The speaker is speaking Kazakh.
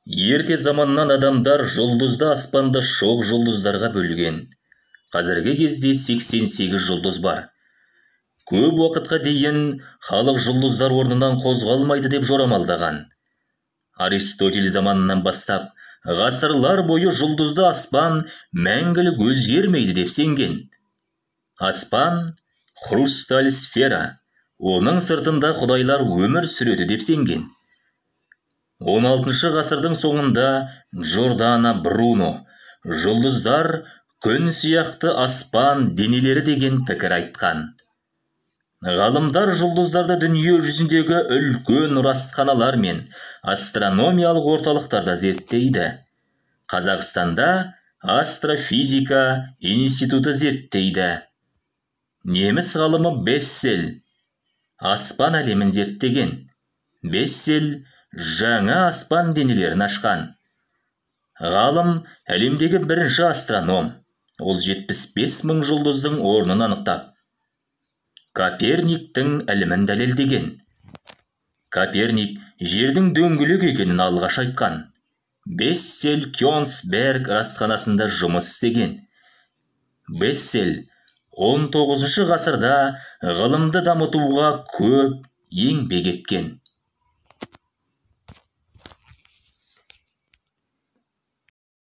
Ерте заманнан адамдар жұлдызды аспанда шоқ жұлдыздарға бөлген. Қазіргі кезде 88 жұлдыз бар. Көп уақытқа дейін халық жұлдыздар орнынан қозғалмайды деп жорамалдаған. Аристотель заманынан бастап, ғасырлар бойы жұлдызды аспан мәңгілік өзгермейді деп сенген. Аспан — хрусталь сфера, оның сыртында құдайлар өмір сүреді деп сенген. 16 ғасырдың соңында Джордано Бруно жұлдыздар күн сияқты аспан денелері деген пікір айтқан. Ғалымдар жұлдыздарды дүние жүзіндегі үлкен растханалар мен астрономиялық орталықтарда зерттейді. Қазақстанда астрофизика институты зерттейді. Неміс ғалымы Бессель аспан әлемін зерттеген. Бессель жаңа аспан денелерін ашқан. Ғалым әлемдегі бірінші астроном. Ол 75 мың жұлдыздың орнын анықтап, Коперниктің ілімін дәлелдеген. Коперник жердің дөңгелек екенін алғаш айтқан. Бессель Кёнигсберг растханасында жұмыс істеген. Бессель 19 ғасырда ғылымды дамытуға көп еңбек еткен.